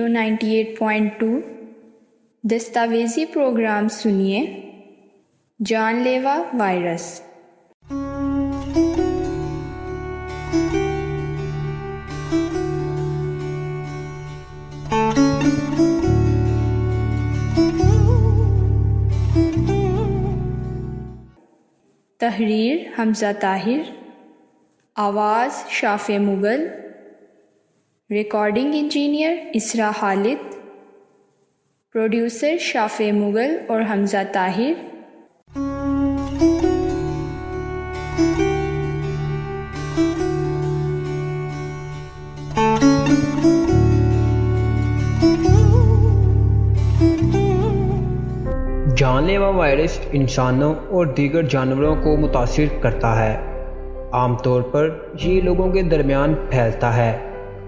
Radio 98.2 دستاویزی programme سنیے جان لیوا وائرس۔ تحریر حمزہ طاہر، آواز شافع مغل، ریکارڈنگ انجینئر اسرا خالد، پروڈیوسر شافع مغل اور حمزہ طاہر۔ جان لیوا وائرس انسانوں اور دیگر جانوروں کو متاثر کرتا ہے۔ عام طور پر یہ لوگوں کے درمیان پھیلتا ہے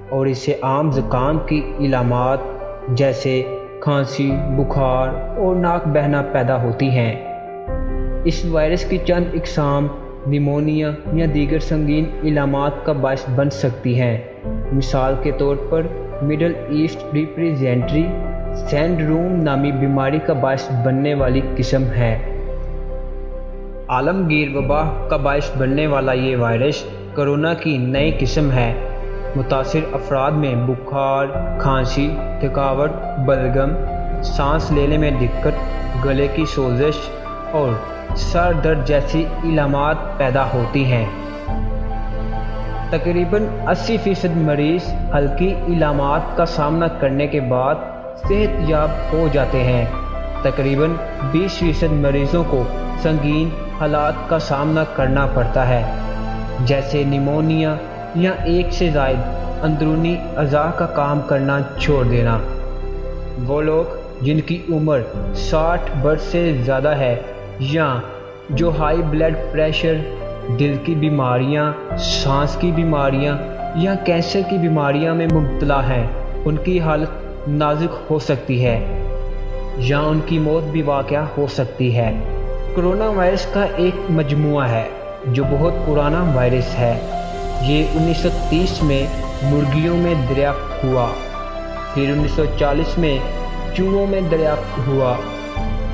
اور اس سے عام زکام کی علامات جیسے کھانسی، بخار اور ناک بہنا پیدا ہوتی ہیں۔ اس وائرس کی چند اقسام نمونیا یا دیگر سنگین علامات کا باعث بن سکتی ہیں۔ مثال کے طور پر مڈل ایسٹ ریپریزنٹری سنڈروم نامی بیماری کا باعث بننے والی قسم ہے۔ عالمگیر وبا کا باعث بننے والا یہ وائرس کرونا کی نئی قسم ہے۔ متاثر افراد میں بخار، کھانسی، تھکاوٹ، بلغم، سانس لینے میں دقت، گلے کی سوزش اور سر درد جیسی علامات پیدا ہوتی ہیں۔ تقریباً 80% مریض ہلکی علامات کا سامنا کرنے کے بعد صحت یاب ہو جاتے ہیں۔ تقریباً 20% مریضوں کو سنگین حالات کا سامنا کرنا پڑتا ہے، جیسے نمونیا یا ایک سے زائد اندرونی اعضاء کا کام کرنا چھوڑ دینا۔ وہ لوگ جن کی عمر 60 برس سے زیادہ ہے یا جو ہائی بلڈ پریشر، دل کی بیماریاں، سانس کی بیماریاں یا کینسر کی بیماریاں میں مبتلا ہیں، ان کی حالت نازک ہو سکتی ہے یا ان کی موت بھی واقع ہو سکتی ہے۔ کرونا وائرس کا ایک مجموعہ ہے جو بہت پرانا وائرس ہے۔ یہ 1930 میں مرغیوں میں دریافت ہوا، پھر 1940 میں چوہوں میں دریافت ہوا۔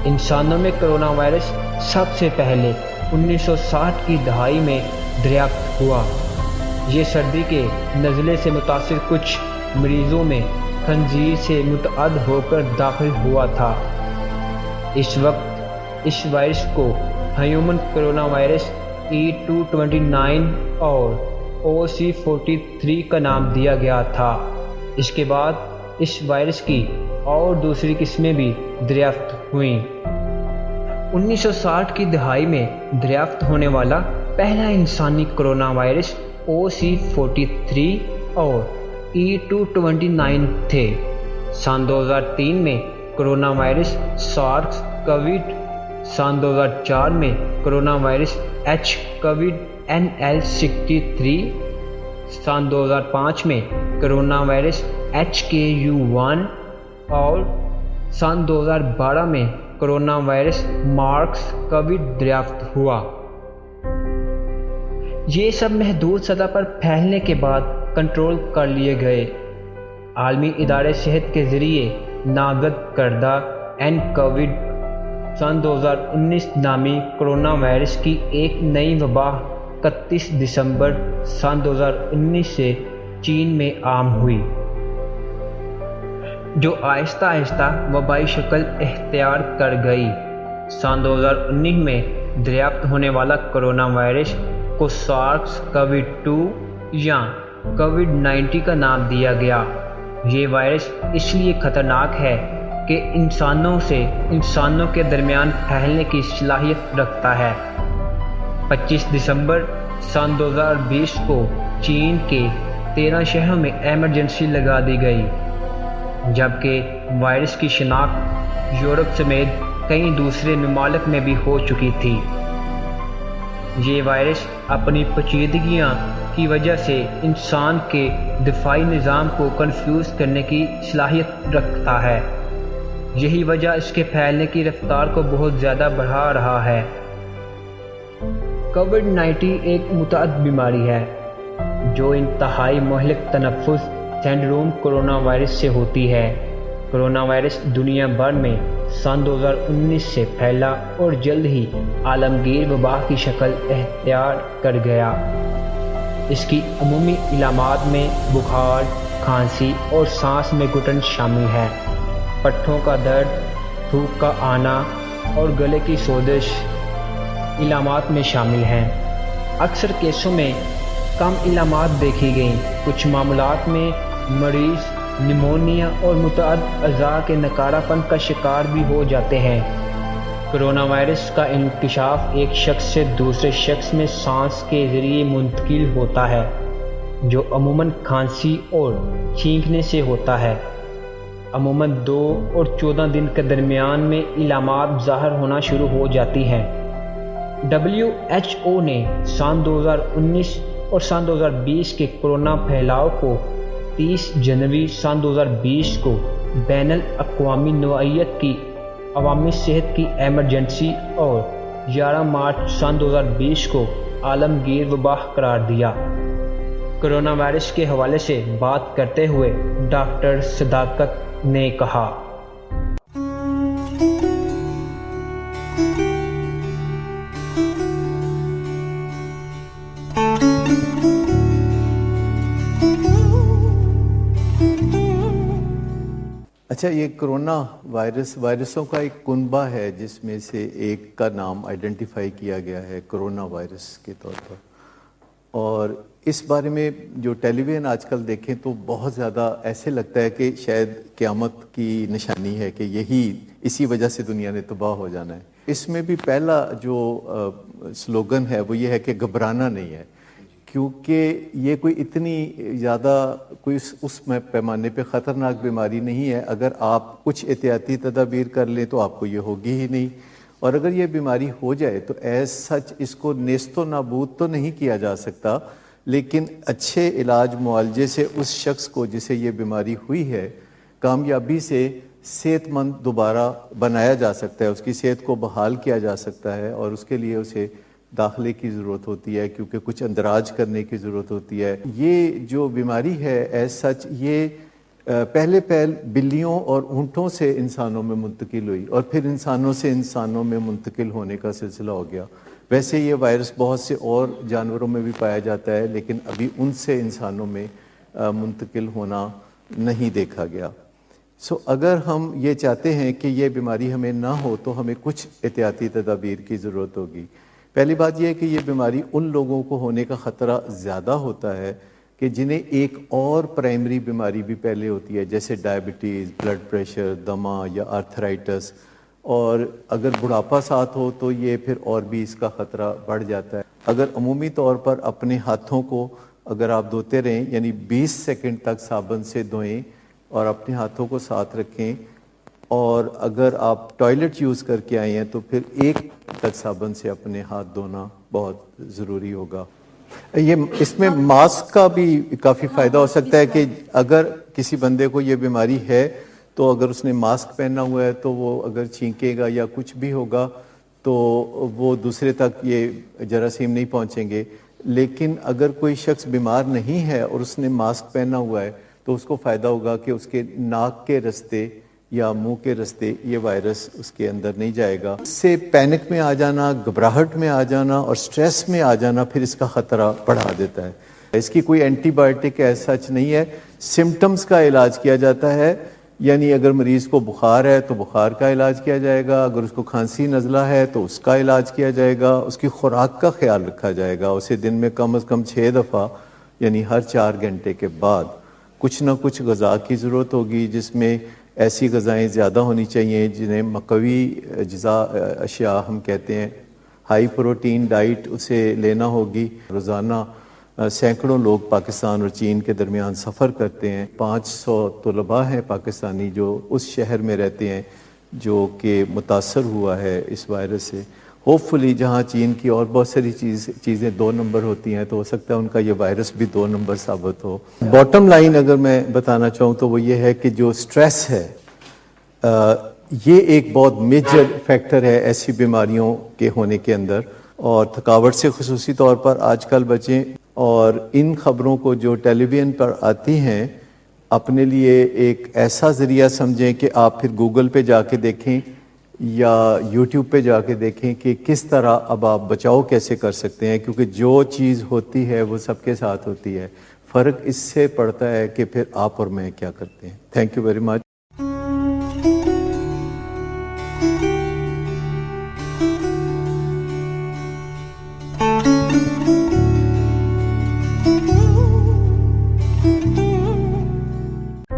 انسانوں میں کرونا وائرس سب سے پہلے 1960 کی دہائی میں دریافت ہوا۔ یہ سردی کے نزلے سے متاثر کچھ مریضوں میں خنزیر سے متعدد ہو کر داخل ہوا تھا۔ اس وقت اس وائرس کو ہیومن کرونا وائرس E229 اور OC43 کا نام دیا گیا تھا۔ اس کے بعد اس وائرس کی اور دوسری قسمیں بھی دریافت ہوئیں۔ 1960 کی دہائی میں دریافت ہونے والا پہلا انسانی کرونا وائرس OC43 اور E229 تھے۔ سن 2003 میں کرونا وائرس سارس کووڈ، سن 2004 میں کرونا وائرس HCOVID-NL63، سن 2005 میں کرونا وائرس HKU1 اور سن 2012 میں کرونا وائرس مارس کووڈ دریافت ہوا۔ یہ سب محدود سطح پر پھیلنے کے بعد کنٹرول کر لیے گئے۔ عالمی ادارے صحت کے ذریعے نامزد کردہ nCovid سن 2019 نامی کرونا وائرس کی ایک نئی وبا 31 دسمبر سن 2019 سے چین میں عام ہوئی، جو آہستہ آہستہ وبائی شکل اختیار کر گئی۔ سن 2019 میں دریافت ہونے والا کرونا وائرس کو سارس کووڈ-2 یا کووڈ-19 کا نام دیا گیا۔ یہ وائرس اس لیے خطرناک ہے کہ انسانوں سے انسانوں کے درمیان پھیلنے کی صلاحیت رکھتا ہے۔ 25 دسمبر سن 2020 کو چین کے 13 شہروں میں ایمرجنسی لگا دی گئی، جبکہ وائرس کی شناخت یورپ سمیت کئی دوسرے ممالک میں بھی ہو چکی تھی۔ یہ وائرس اپنی پیچیدگیاں کی وجہ سے انسان کے دفاعی نظام کو کنفیوز کرنے کی صلاحیت رکھتا ہے۔ یہی وجہ اس کے پھیلنے کی رفتار کو بہت زیادہ بڑھا رہا ہے۔ کووڈ-19 ایک متعدی بیماری ہے جو انتہائی مہلک تنفس، سنڈروم کورونا وائرس سے ہوتی ہے۔ کورونا وائرس دنیا بھر میں سن 2019 سے پھیلا اور جلد ہی عالمگیر وبا کی شکل اختیار کر گیا۔ اس کی عمومی علامات میں بخار، کھانسی اور سانس میں گھٹن شامل ہے۔ پٹھوں کا درد، تھوک کا آنا اور گلے کی سوزش علامات میں شامل ہیں۔ اکثر کیسوں میں کم علامات دیکھی گئیں۔ کچھ معاملات میں مریض نمونیا اور متعدد اعضاء کے نکارہ پن کا شکار بھی ہو جاتے ہیں۔ کرونا وائرس کا انکشاف ایک شخص سے دوسرے شخص میں سانس کے ذریعے منتقل ہوتا ہے، جو عموماً کھانسی اور چھینکنے سے ہوتا ہے۔ عموماً 2 اور 14 دن کے درمیان میں علامات ظاہر ہونا شروع ہو جاتی ہیں۔ WHO نے سن 2019 اور سن 2020 کے کورونا پھیلاؤ کو 30 جنوری سن 2020 کو بین الاقوامی نوعیت کی عوامی صحت کی ایمرجنسی اور 11 مارچ سن 2020 کو عالمگیر وبا قرار دیا۔ کرونا وائرس کے حوالے سے بات کرتے ہوئے ڈاکٹر صداقت نے کہا، اچھا، یہ کرونا وائرسوں کا ایک کنبہ ہے جس میں سے ایک کا نام آئیڈینٹیفائی کیا گیا ہے کرونا وائرس کے طور پر، اور اس بارے میں جو ٹیلی ویژن آج کل دیکھیں تو بہت زیادہ ایسے لگتا ہے کہ شاید قیامت کی نشانی ہے کہ اسی وجہ سے دنیا نے تباہ ہو جانا ہے۔ اس میں بھی پہلا جو سلوگن ہے وہ یہ ہے کہ گھبرانا نہیں ہے، کیونکہ یہ کوئی اتنی زیادہ کوئی اس پیمانے پہ خطرناک بیماری نہیں ہے۔ اگر آپ کچھ احتیاطی تدابیر کر لیں تو آپ کو یہ ہوگی ہی نہیں، اور اگر یہ بیماری ہو جائے تو ایز سچ اس کو نیست و نابود تو نہیں کیا جا سکتا، لیکن اچھے علاج معالجے سے اس شخص کو جسے یہ بیماری ہوئی ہے کامیابی سے صحت مند دوبارہ بنایا جا سکتا ہے، اس کی صحت کو بحال کیا جا سکتا ہے، اور اس کے لیے اسے داخلے کی ضرورت ہوتی ہے کیونکہ کچھ اندراج کرنے کی ضرورت ہوتی ہے۔ یہ جو بیماری ہے ایز سچ یہ پہلے بلیوں اور اونٹوں سے انسانوں میں منتقل ہوئی اور پھر انسانوں سے انسانوں میں منتقل ہونے کا سلسلہ ہو گیا۔ ویسے یہ وائرس بہت سے اور جانوروں میں بھی پایا جاتا ہے، لیکن ابھی ان سے انسانوں میں منتقل ہونا نہیں دیکھا گیا۔ اگر ہم یہ چاہتے ہیں کہ یہ بیماری ہمیں نہ ہو تو ہمیں کچھ احتیاطی تدابیر کی ضرورت ہوگی۔ پہلی بات یہ ہے کہ یہ بیماری ان لوگوں کو ہونے کا خطرہ زیادہ ہوتا ہے کہ جنہیں ایک اور پرائمری بیماری بھی پہلے ہوتی ہے، جیسے ڈائبٹیز، بلڈ پریشر، دمہ یا آرتھرائٹس، اور اگر بڑھاپا ساتھ ہو تو یہ پھر اور بھی اس کا خطرہ بڑھ جاتا ہے۔ اگر عمومی طور پر اپنے ہاتھوں کو اگر آپ دھوتے رہیں، یعنی 20 سیکنڈ تک صابن سے دھوئیں اور اپنے ہاتھوں کو ساتھ رکھیں، اور اگر آپ ٹوائلٹ یوز کر کے آئے ہیں تو پھر 1 تک صابن سے اپنے ہاتھ دھونا بہت ضروری ہوگا۔ اس میں ماسک کا بھی کافی فائدہ ہو سکتا ہے کہ اگر کسی بندے کو یہ بیماری ہے تو اگر اس نے ماسک پہنا ہوا ہے تو وہ اگر چھینکے گا یا کچھ بھی ہوگا تو وہ دوسرے تک یہ جراثیم نہیں پہنچیں گے، لیکن اگر کوئی شخص بیمار نہیں ہے اور اس نے ماسک پہنا ہوا ہے تو اس کو فائدہ ہوگا کہ اس کے ناک کے رستے یا منہ کے رستے یہ وائرس اس کے اندر نہیں جائے گا۔ اس سے پینک میں آ جانا، گھبراہٹ میں آ جانا اور سٹریس میں آ جانا پھر اس کا خطرہ بڑھا دیتا ہے۔ اس کی کوئی اینٹی بائیوٹک ایسا سچ نہیں ہے، سمٹمز کا علاج کیا جاتا ہے، یعنی اگر مریض کو بخار ہے تو بخار کا علاج کیا جائے گا، اگر اس کو کھانسی نزلہ ہے تو اس کا علاج کیا جائے گا، اس کی خوراک کا خیال رکھا جائے گا، اسے دن میں کم از کم 6 دفعہ یعنی ہر 4 گھنٹے کے بعد کچھ نہ کچھ غذا کی ضرورت ہوگی، جس میں ایسی غذائیں زیادہ ہونی چاہیے جنہیں مقوی اجزاء اشیاء ہم کہتے ہیں، ہائی پروٹین ڈائٹ اسے لینا ہوگی۔ روزانہ سینکڑوں لوگ پاکستان اور چین کے درمیان سفر کرتے ہیں، 500 طلباء ہیں پاکستانی جو اس شہر میں رہتے ہیں جو کہ متاثر ہوا ہے اس وائرس سے۔ ہوپ فلی جہاں چین کی اور بہت ساری چیزیں 2 نمبر ہوتی ہیں تو ہو سکتا ہے ان کا یہ وائرس بھی 2 نمبر ثابت ہو۔ باٹم لائن اگر میں بتانا چاہوں تو وہ یہ ہے کہ جو سٹریس ہے یہ ایک بہت میجر فیکٹر ہے ایسی بیماریوں کے ہونے کے اندر، اور تھکاوٹ سے خصوصی طور پر آج کل بچیں، اور ان خبروں کو جو ٹیلی ویژن پر آتی ہیں اپنے لیے ایک ایسا ذریعہ سمجھیں کہ آپ پھر گوگل پہ جا کے دیکھیں یا یوٹیوب پہ جا کے دیکھیں کہ کس طرح اب آپ بچاؤ کیسے کر سکتے ہیں، کیونکہ جو چیز ہوتی ہے وہ سب کے ساتھ ہوتی ہے. فرق اس سے پڑتا ہے کہ پھر آپ اور میں کیا کرتے ہیں. Thank you very much.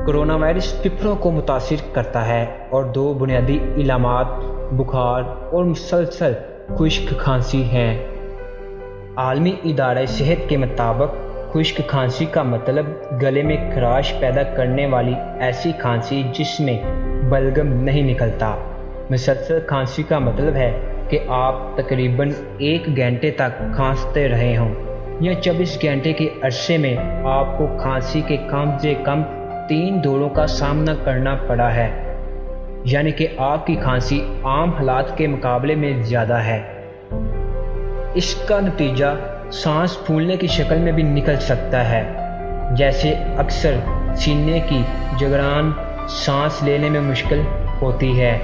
Corona virus پھپھڑوں کو متاثر کرتا ہے اور 2 بنیادی علامات بخار اور مسلسل خشک کھانسی ہیں. عالمی ادارہ صحت کے مطابق خشک کھانسی کا مطلب گلے میں خراش پیدا کرنے والی ایسی کھانسی جس میں بلغم نہیں نکلتا. مسلسل کھانسی کا مطلب ہے کہ آپ تقریباً 1 گھنٹے تک کھانستے رہے ہوں یا 24 گھنٹے کے عرصے میں آپ کو کھانسی کے کم سے کم 3 دوروں کا سامنا کرنا پڑا ہے، یعنی کہ آپ کی کھانسی عام حالات کے مقابلے میں زیادہ ہے. اس کا نتیجہ سانس پھولنے کی شکل میں بھی نکل سکتا ہے، جیسے اکثر سینے کی جگران، سانس لینے میں مشکل ہوتی ہے.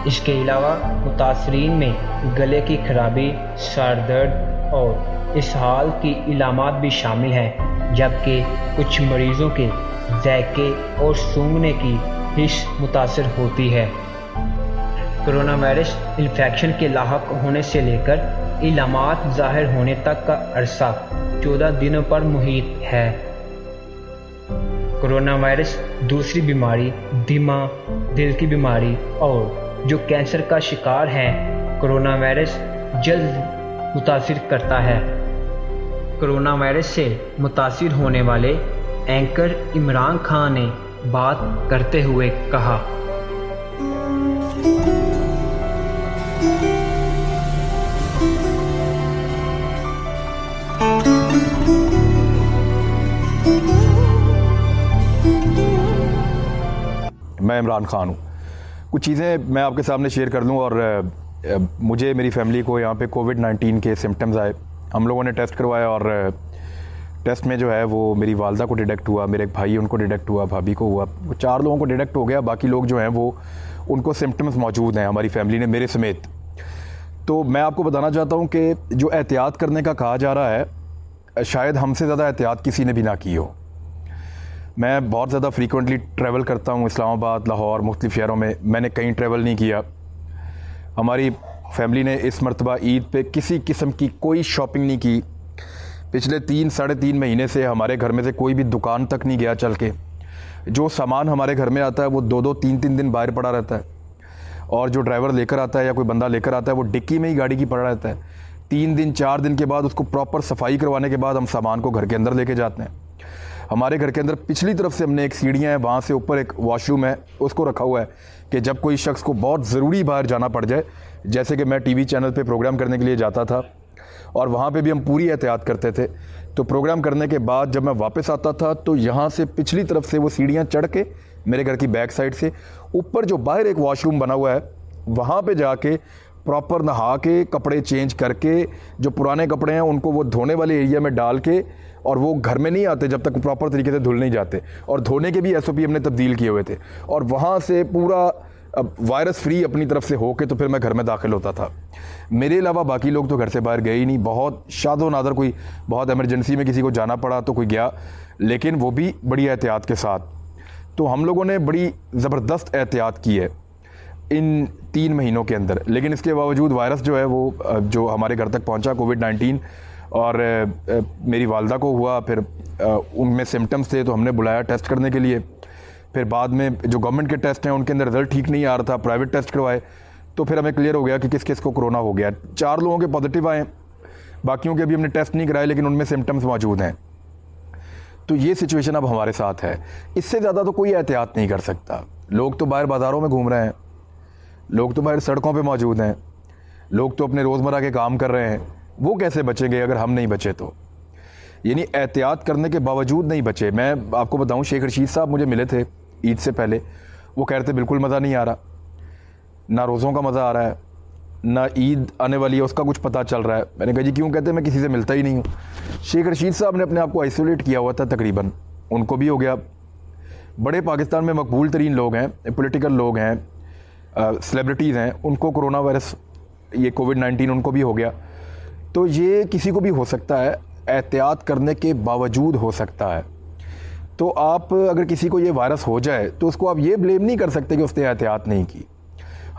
اس کے علاوہ متاثرین میں گلے کی خرابی، سر درد اور اسہال کی علامات بھی شامل ہیں، جبکہ کچھ مریضوں کے ذائقے اور سونگھنے کی حس متاثر ہوتی ہے. کرونا وائرس انفیکشن کے لاحق ہونے سے لے کر علامات ظاہر ہونے تک کا عرصہ 14 دنوں پر محیط ہے. کرونا وائرس دوسری بیماری، دمہ، دل کی بیماری اور جو کینسر کا شکار ہیں، کرونا وائرس جلد متاثر کرتا ہے. کرونا وائرس سے متاثر ہونے والے اینکر عمران خان نے بات کرتے ہوئے کہا، میں عمران خان ہوں. کچھ چیزیں میں آپ کے سامنے شیئر کر دوں. اور مجھے میری فیملی کو یہاں پہ کووڈ-19 کے سمٹمز آئے. ہم لوگوں نے ٹیسٹ کروایا اور ٹیسٹ میں جو ہے وہ میری والدہ کو ڈیٹیکٹ ہوا، میرے ایک بھائی ان کو ڈیٹیکٹ ہوا، بھابھی کو ہوا. وہ 4 لوگوں کو ڈیٹیکٹ ہو گیا. باقی لوگ جو ہیں وہ ان کو سمٹمز موجود ہیں ہماری فیملی نے، میرے سمیت. تو میں آپ کو بتانا چاہتا ہوں کہ جو احتیاط کرنے کا کہا جا رہا ہے، شاید ہم سے زیادہ احتیاط کسی نے بھی نہ کی ہو. میں بہت زیادہ فریکوینٹلی ٹریول کرتا ہوں، اسلام آباد، لاہور، مختلف شہروں میں نے کہیں ٹریول نہیں کیا. ہماری فیملی نے اس مرتبہ عید پہ کسی قسم کی کوئی شاپنگ نہیں کی. پچھلے 3-3.5 مہینے سے ہمارے گھر میں سے کوئی بھی دکان تک نہیں گیا چل کے. جو سامان ہمارے گھر میں آتا ہے وہ 2-2 3-3 دن باہر پڑا رہتا ہے، اور جو ڈرائیور لے کر آتا ہے یا کوئی بندہ لے کر آتا ہے وہ ڈکی میں ہی گاڑی کی پڑا رہتا ہے. 3 دن 4 دن کے بعد اس کو پراپر صفائی کروانے کے بعد ہم سامان کو گھر کے اندر لے کے جاتے ہیں. ہمارے گھر کے اندر پچھلی طرف سے ہم نے ایک سیڑھیاں ہیں، وہاں سے اوپر ایک واش روم ہے، اس کو رکھا ہوا ہے کہ جب کوئی شخص کو بہت ضروری باہر جانا پڑ جائے، جیسے کہ میں ٹی وی چینل پہ پروگرام کرنے کے لیے جاتا تھا اور وہاں پہ بھی ہم پوری احتیاط کرتے تھے. تو پروگرام کرنے کے بعد جب میں واپس آتا تھا تو یہاں سے پچھلی طرف سے وہ سیڑھیاں چڑھ کے میرے گھر کی بیک سائڈ سے اوپر جو باہر ایک واش روم بنا ہوا ہے وہاں پہ جا کے پراپر نہا کے کپڑے چینج کر کے جو پرانے کپڑے ہیں ان کو وہ دھونے والے ایریا میں ڈال کے، اور وہ گھر میں نہیں آتے جب تک پراپر طریقے سے دھل نہیں جاتے، اور دھونے کے بھی SOP ہم نے تبدیل کیے ہوئے تھے. اور وہاں سے پورا وائرس فری اپنی طرف سے ہو کے تو پھر میں گھر میں داخل ہوتا تھا. میرے علاوہ باقی لوگ تو گھر سے باہر گئے ہی نہیں. بہت شاد و نادر کوئی بہت ایمرجنسی میں کسی کو جانا پڑا تو کوئی گیا، لیکن وہ بھی بڑی احتیاط کے ساتھ. تو ہم لوگوں نے بڑی زبردست احتیاط کی ہے ان 3 مہینوں کے اندر. لیکن اس کے باوجود وائرس جو ہے وہ جو ہمارے گھر تک پہنچا کووڈ-19 اور میری والدہ کو ہوا، پھر ان میں سمٹمز تھے تو ہم نے بلایا ٹیسٹ کرنے کے لیے. پھر بعد میں جو گورنمنٹ کے ٹیسٹ ہیں ان کے اندر رزلٹ ٹھیک نہیں آ رہا تھا، پرائیویٹ ٹیسٹ کروائے تو پھر ہمیں کلیئر ہو گیا کہ کس کس کو کرونا ہو گیا. 4 لوگوں کے پازیٹیو آئے، باقیوں کے ابھی ہم نے ٹیسٹ نہیں کرائے لیکن ان میں سمٹمز موجود ہیں. تو یہ سچویشن اب ہمارے ساتھ ہے. اس سے زیادہ تو کوئی احتیاط نہیں کر سکتا. لوگ تو باہر بازاروں میں گھوم رہے ہیں، لوگ تو باہر سڑکوں پہ موجود ہیں، لوگ تو اپنے روزمرہ کے کام کر رہے ہیں. وہ کیسے بچیں گے اگر ہم نہیں بچے تو؟ یعنی احتیاط کرنے کے باوجود نہیں بچے. میں آپ کو بتاؤں، شیخ رشید صاحب مجھے ملے تھے عید سے پہلے. وہ کہہ رہے تھے بالکل مزہ نہیں آ رہا، نہ روزوں کا مزہ آ رہا ہے، نہ عید آنے والی ہے اس کا کچھ پتہ چل رہا ہے. میں نے کہا جی کیوں؟ کہتے ہیں میں کسی سے ملتا ہی نہیں ہوں. شیخ رشید صاحب نے اپنے آپ کو آئسولیٹ کیا ہوا تھا تقریباً ان کو بھی ہو گیا. بڑے پاکستان میں مقبول ترین لوگ ہیں, پولیٹیکل لوگ ہیں, سیلیبریٹیز ہیں, ان کو کرونا وائرس یہ کووڈ-19 ان کو بھی ہو گیا. تو یہ کسی کو بھی ہو سکتا ہے, احتیاط کرنے کے باوجود ہو سکتا ہے. تو آپ اگر کسی کو یہ وائرس ہو جائے تو اس کو آپ یہ بلیم نہیں کر سکتے کہ اس نے احتیاط نہیں کی.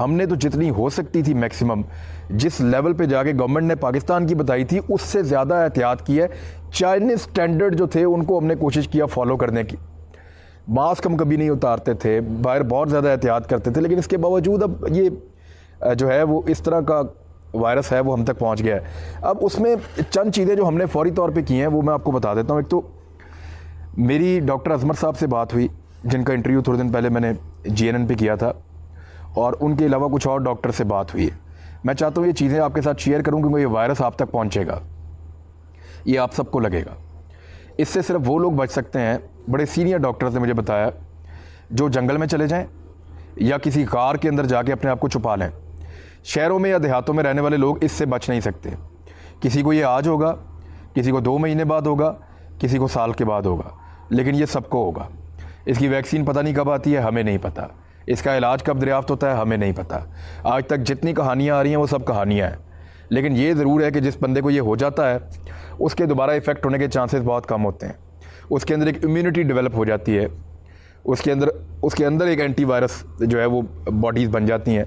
ہم نے تو جتنی ہو سکتی تھی میکسیمم, جس لیول پہ جا کے گورنمنٹ نے پاکستان کی بتائی تھی اس سے زیادہ احتیاط کی ہے. چائنیز سٹینڈرڈ جو تھے ان کو ہم نے کوشش کیا فالو کرنے کی. ماسک ہم کبھی نہیں اتارتے تھے, باہر بہت زیادہ احتیاط کرتے تھے, لیکن اس کے باوجود اب یہ جو ہے وہ اس طرح کا وائرس ہے وہ ہم تک پہنچ گیا ہے. اب اس میں چند چیزیں جو ہم نے فوری طور پہ کی ہیں وہ میں آپ کو بتا دیتا ہوں. ایک تو میری ڈاکٹر اظمر صاحب سے بات ہوئی, جن کا انٹرویو تھوڑے دن پہلے میں نے GNN پہ کیا تھا, اور ان کے علاوہ کچھ اور ڈاکٹر سے بات ہوئی ہے. میں چاہتا ہوں یہ چیزیں آپ کے ساتھ شیئر کروں کیونکہ یہ وائرس آپ تک پہنچے گا, یہ آپ سب کو لگے گا. اس سے صرف وہ لوگ بچ سکتے ہیں, بڑے سینئر ڈاکٹرز نے مجھے بتایا, جو جنگل میں چلے جائیں یا کسی غار کے اندر جا کے اپنے آپ کو چھپا لیں. شہروں میں یا دیہاتوں میں رہنے والے لوگ اس سے بچ نہیں سکتے. کسی کو یہ آج ہوگا, کسی کو 2 مہینے بعد ہوگا, کسی کو سال کے بعد ہوگا, لیکن یہ سب کو ہوگا. اس کی ویکسین پتہ نہیں کب آتی ہے, ہمیں نہیں پتہ. اس کا علاج کب دریافت ہوتا ہے, ہمیں نہیں پتہ. آج تک جتنی کہانیاں آ رہی ہیں وہ سب کہانیاں ہیں. لیکن یہ ضرور ہے کہ جس بندے کو یہ ہو جاتا ہے اس کے دوبارہ افیکٹ ہونے کے چانسز بہت کم ہوتے ہیں. اس کے اندر ایک امیونٹی ڈیولپ ہو جاتی ہے, اس کے اندر ایک اینٹی وائرس جو ہے وہ باڈیز بن جاتی ہیں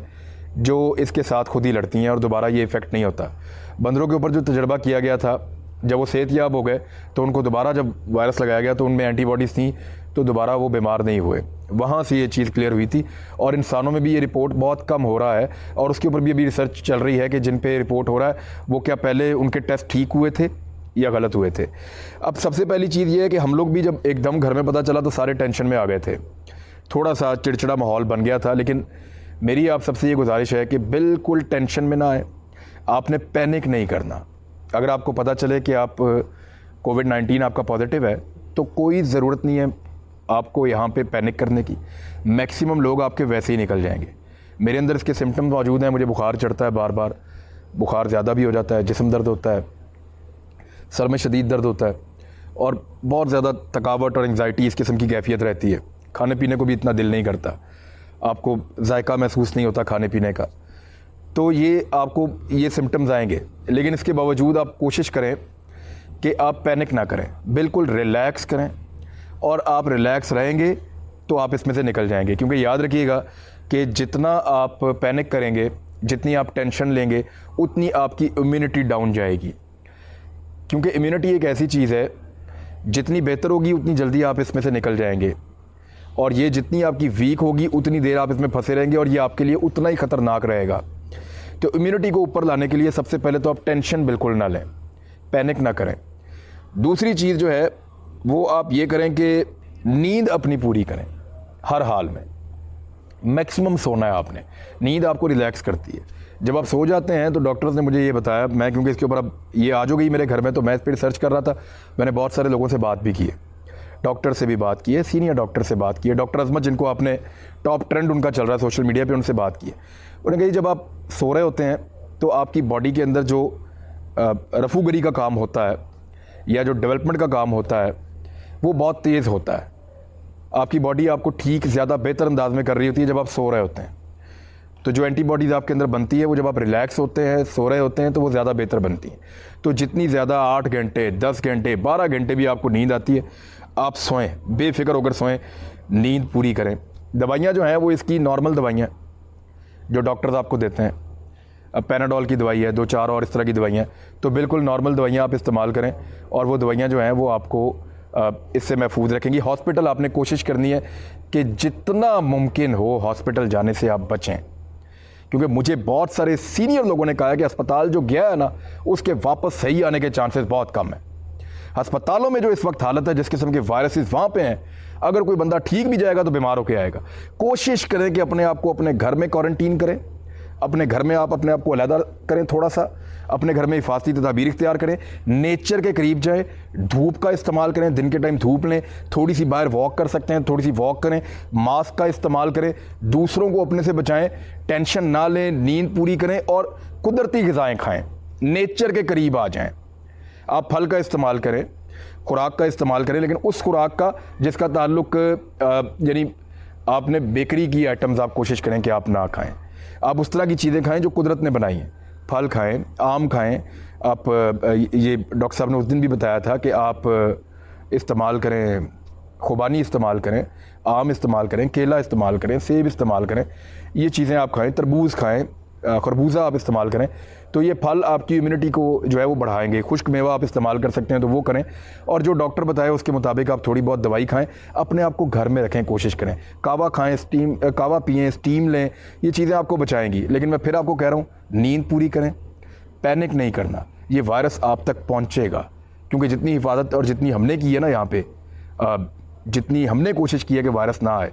جو اس کے ساتھ خود ہی لڑتی ہیں اور دوبارہ یہ افیکٹ نہیں ہوتا. بندروں کے اوپر جو تجربہ کیا گیا تھا, جب وہ صحت یاب ہو گئے تو ان کو دوبارہ جب وائرس لگایا گیا تو ان میں اینٹی باڈیز تھیں تو دوبارہ وہ بیمار نہیں ہوئے. وہاں سے یہ چیز کلیئر ہوئی تھی. اور انسانوں میں بھی یہ رپورٹ بہت کم ہو رہا ہے, اور اس کے اوپر بھی ابھی ریسرچ چل رہی ہے کہ جن پہ رپورٹ ہو رہا ہے وہ کیا پہلے ان کے ٹیسٹ ٹھیک ہوئے تھے یا غلط ہوئے تھے. اب سب سے پہلی چیز یہ ہے کہ ہم لوگ بھی جب ایک دم گھر میں پتہ چلا تو سارے ٹینشن میں آ گئے تھے, تھوڑا سا چڑچڑا ماحول بن گیا تھا. لیکن میری آپ سب سے یہ گزارش ہے کہ بالکل ٹینشن میں نہ آئیں, آپ نے پینک نہیں کرنا. اگر آپ کو پتہ چلے کہ آپ کووڈ-19 آپ کا پازیٹیو ہے تو کوئی ضرورت نہیں ہے آپ کو یہاں پہ پینک کرنے کی. میکسیمم لوگ آپ کے ویسے ہی نکل جائیں گے. میرے اندر اس کے سمٹمز موجود ہیں, مجھے بخار چڑھتا ہے بار بار, بخار زیادہ بھی ہو جاتا ہے, جسم درد ہوتا ہے, سر میں شدید درد ہوتا ہے, اور بہت زیادہ تھکاوٹ اور انگزائٹی اس قسم کی کیفیت رہتی ہے. کھانے پینے کو بھی اتنا دل نہیں کرتا, آپ کو ذائقہ محسوس نہیں ہوتا کھانے پینے کا. تو یہ آپ کو یہ سمٹمز آئیں گے, لیکن اس کے باوجود آپ کوشش کریں کہ آپ پینک نہ کریں, بالکل ریلیکس کریں. اور آپ ریلیکس رہیں گے تو آپ اس میں سے نکل جائیں گے. کیونکہ یاد رکھیے گا کہ جتنا آپ پینک کریں گے, جتنی آپ ٹینشن لیں گے, اتنی آپ کی امیونٹی ڈاؤن جائے گی. کیونکہ امیونٹی ایک ایسی چیز ہے جتنی بہتر ہوگی اتنی جلدی آپ اس میں سے نکل جائیں گے, اور یہ جتنی آپ کی ویک ہوگی اتنی دیر آپ اس میں پھنسے رہیں گے, اور یہ آپ کے لیے اتنا ہی خطرناک رہے گا. تو امیونٹی کو اوپر لانے کے لیے سب سے پہلے تو آپ ٹینشن بالکل نہ لیں, پینک نہ کریں. دوسری چیز جو ہے وہ آپ یہ کریں کہ نیند اپنی پوری کریں ہر حال میں. میکسیمم سونا ہے آپ نے, نیند آپ کو ریلیکس کرتی ہے. جب آپ سو جاتے ہیں تو ڈاکٹرز نے مجھے یہ بتایا, میں کیونکہ اس کے اوپر اب یہ آ جو گئی میرے گھر میں تو میں اس پہ ریسرچ کر رہا تھا, میں نے بہت سارے لوگوں سے بات بھی کی ہے, ڈاکٹر سے بھی بات کی ہے, سینئر ڈاکٹر سے بات کی ہے. ڈاکٹر عظمت جن کو آپ نے ٹاپ ٹرینڈ ان کا چل رہا ہے سوشل میڈیا پہ, ان سے بات کی ہے. انہوں نے کہا جب آپ سو رہے ہوتے ہیں تو آپ کی باڈی کے اندر جو رفوگری کا کام ہوتا ہے یا جو ڈیولپمنٹ کا کام ہوتا ہے وہ بہت تیز ہوتا ہے. آپ کی باڈی آپ کو ٹھیک زیادہ بہتر انداز میں کر رہی ہوتی ہے جب آپ سو رہے ہوتے ہیں. تو جو اینٹی باڈیز آپ کے اندر بنتی ہے وہ جب آپ ریلیکس ہوتے ہیں, سو رہے ہوتے ہیں, تو وہ زیادہ بہتر بنتی ہیں. تو جتنی زیادہ 8 گھنٹے 10 گھنٹے 12 گھنٹے بھی آپ کو نیند آتی ہے, آپ سوئیں, بے فکر ہو کر سوئیں, نیند پوری کریں. دوائیاں جو ہیں وہ اس کی نارمل دوائیاں جو ڈاکٹرز آپ کو دیتے ہیں, پیناڈول کی دوائی ہے, 2-4 اور اس طرح کی دوائیاں, تو بالکل نارمل دوائیاں آپ استعمال کریں, اور وہ دوائیاں جو ہیں وہ آپ کو اس سے محفوظ رکھیں گی. ہاسپٹل آپ نے کوشش کرنی ہے کہ جتنا ممکن ہو ہاسپٹل جانے سے آپ بچیں, کیونکہ مجھے بہت سارے سینئر لوگوں نے کہا ہے کہ اسپتال جو گیا ہے نا اس کے واپس صحیح آنے کے چانسز بہت کم ہیں. ہسپتالوں میں جو اس وقت حالت ہے, جس قسم کے وائرسز وہاں پہ ہیں, اگر کوئی بندہ ٹھیک بھی جائے گا تو بیمار ہو کے آئے گا. کوشش کریں کہ اپنے آپ کو اپنے گھر میں کوارنٹین کریں, اپنے گھر میں آپ اپنے آپ کو علیحدہ کریں, تھوڑا سا اپنے گھر میں حفاظتی تدابیر اختیار کریں, نیچر کے قریب جائیں, دھوپ کا استعمال کریں, دن کے ٹائم دھوپ لیں, تھوڑی سی باہر واک کر سکتے ہیں تھوڑی سی واک کریں, ماسک کا استعمال کریں, دوسروں کو اپنے سے بچائیں, ٹینشن نہ لیں, نیند پوری کریں, اور قدرتی غذائیں کھائیں, نیچر کے قریب آ جائیں. آپ پھل کا استعمال کریں, خوراک کا استعمال کریں, لیکن اس خوراک کا جس کا تعلق یعنی آپ نے بیکری کی آئٹمز آپ کوشش کریں کہ آپ نہ کھائیں. آپ اس طرح کی چیزیں کھائیں جو قدرت نے بنائی ہیں. پھل کھائیں, آم کھائیں. آپ یہ ڈاکٹر صاحب نے اس دن بھی بتایا تھا کہ آپ استعمال کریں, خوبانی استعمال کریں, آم استعمال کریں, کیلا استعمال کریں, سیب استعمال کریں. یہ چیزیں آپ کھائیں. تربوز کھائیں, خربوزہ آپ استعمال کریں. تو یہ پھل آپ کی امیونٹی کو جو ہے وہ بڑھائیں گے. خشک میوہ آپ استعمال کر سکتے ہیں تو وہ کریں, اور جو ڈاکٹر بتائے اس کے مطابق آپ تھوڑی بہت دوائی کھائیں. اپنے آپ کو گھر میں رکھیں, کوشش کریں. کہوہ کھائیں, کہوہ پئیں, اسٹیم لیں. یہ چیزیں آپ کو بچائیں گی. لیکن میں پھر آپ کو کہہ رہا ہوں, نیند پوری کریں, پینک نہیں کرنا. یہ وائرس آپ تک پہنچے گا, کیونکہ جتنی حفاظت اور جتنی ہم نے کی ہے نا یہاں پہ, جتنی ہم نے کوشش کی ہے کہ وائرس نہ آئے,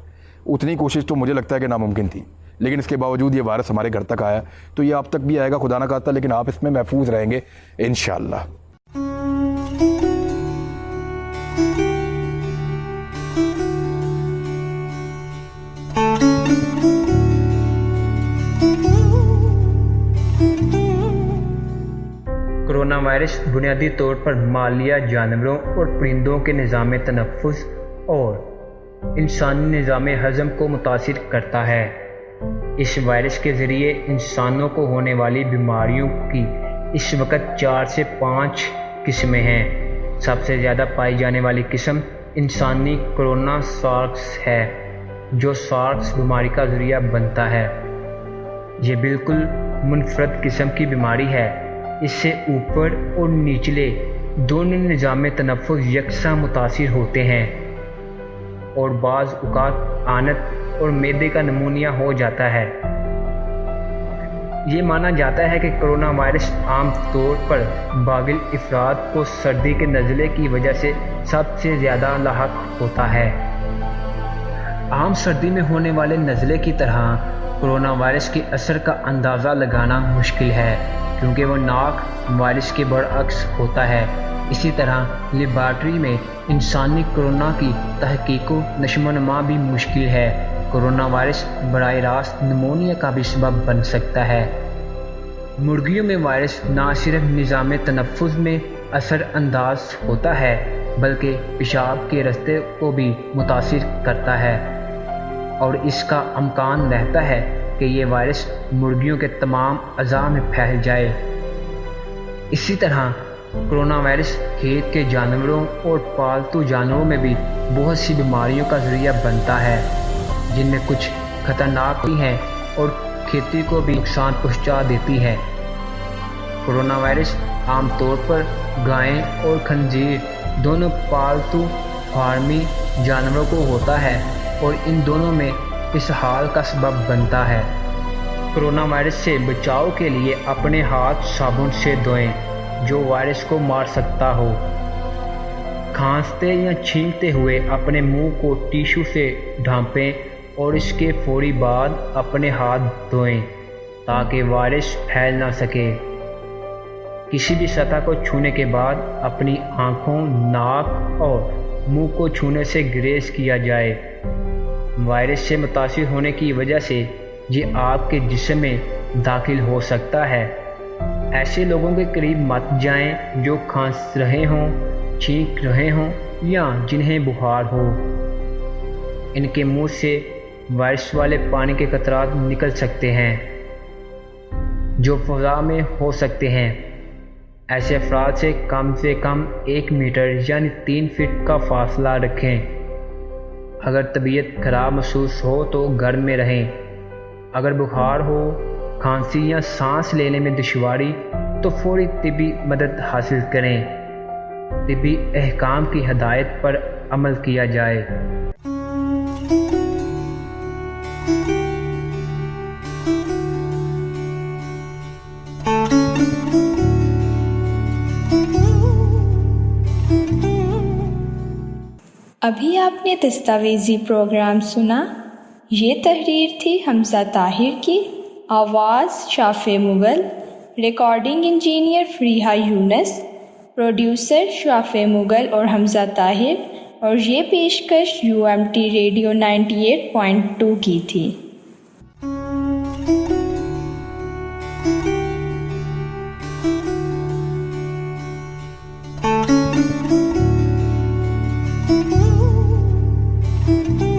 اتنی کوشش تو مجھے لگتا ہے کہ ناممکن تھی. لیکن اس کے باوجود یہ وائرس ہمارے گھر تک آیا, تو یہ آپ تک بھی آئے گا خدا نہ خواستہ, لیکن آپ اس میں محفوظ رہیں گے انشاءاللہ. کرونا وائرس بنیادی طور پر مالیہ جانوروں اور پرندوں کے نظام تنفس اور انسانی نظام ہضم کو متاثر کرتا ہے. اس وائرس کے ذریعے انسانوں کو ہونے والی بیماریوں کی اس وقت 4 سے 5 قسمیں ہیں. سب سے زیادہ پائی جانے والی قسم انسانی کرونا سارس ہے, جو سارس بیماری کا ذریعہ بنتا ہے. یہ بالکل منفرد قسم کی بیماری ہے. اس سے اوپر اور نچلے دونوں نظام تنفس یکساں متاثر ہوتے ہیں, اور بعض اوقات آنت اور معدے کا نمونیا ہو جاتا ہے. یہ مانا جاتا ہے کہ کرونا وائرس عام طور پر بالغ افراد کو سردی کے نزلے کی وجہ سے سب سے زیادہ لاحق ہوتا ہے. عام سردی میں ہونے والے نزلے کی طرح کرونا وائرس کے اثر کا اندازہ لگانا مشکل ہے, کیونکہ وہ ناک وائرس کے برعکس ہوتا ہے. اسی طرح لیبارٹری میں انسانی کرونا کی تحقیق و نشو و نما بھی مشکل ہے. کرونا وائرس براہ راست نمونیا کا بھی سبب بن سکتا ہے. مرغیوں میں وائرس نہ صرف نظام تنفس میں اثر انداز ہوتا ہے, بلکہ پیشاب کے راستے کو بھی متاثر کرتا ہے, اور اس کا امکان رہتا ہے کہ یہ وائرس مرغیوں کے تمام اعضاء میں پھیل جائے. اسی طرح کرونا وائرس کھیت کے جانوروں اور پالتو جانوروں میں بھی بہت سی بیماریوں کا ذریعہ بنتا ہے, جن میں کچھ خطرناک بھی ہیں اور کھیتی کو بھی نقصان پہنچا دیتی ہے. کرونا وائرس عام طور پر گائیں اور خنزیر دونوں پالتو فارمی جانوروں کو ہوتا ہے, اور ان دونوں میں اسہال کا سبب بنتا ہے. کرونا وائرس سے بچاؤ کے لیے اپنے ہاتھ صابن سے دھوئیں جو وائرس کو مار سکتا ہو. کھانستے یا چھینکتے ہوئے اپنے منہ کو ٹیشو سے ڈھانپیں اور اس کے فوری بعد اپنے ہاتھ دھوئیں تاکہ وائرس پھیل نہ سکے. کسی بھی سطح کو چھونے کے بعد اپنی آنکھوں, ناک اور منہ کو چھونے سے گریز کیا جائے. وائرس سے متاثر ہونے کی وجہ سے یہ آپ کے جسم میں داخل ہو سکتا ہے. ایسے لوگوں کے قریب مت جائیں جو کھانس رہے ہوں, چھینک رہے ہوں یا جنہیں بخار ہو. ان کے منہ سے وائرس والے پانی کے قطرات نکل سکتے ہیں جو فضا میں ہو سکتے ہیں. ایسے افراد سے کم 1 میٹر یعنی 3 فٹ کا فاصلہ رکھیں. اگر طبیعت خراب محسوس ہو تو گھر میں رہیں. اگر بخار ہو, کھانسی یا سانس لینے میں دشواری تو فوری طبی مدد حاصل کریں. طبی احکام کی ہدایت پر عمل کیا جائے. ابھی آپ نے دستاویزی پروگرام سنا. یہ تحریر تھی حمزہ طاہر کی. آواز شافع مغل. ریکارڈنگ انجینئر فریحہ یونس. پروڈیوسر شافع مغل اور حمزہ طاہر. اور یہ پیشکش UMT ریڈیو 98.2 کی تھی. ہیں.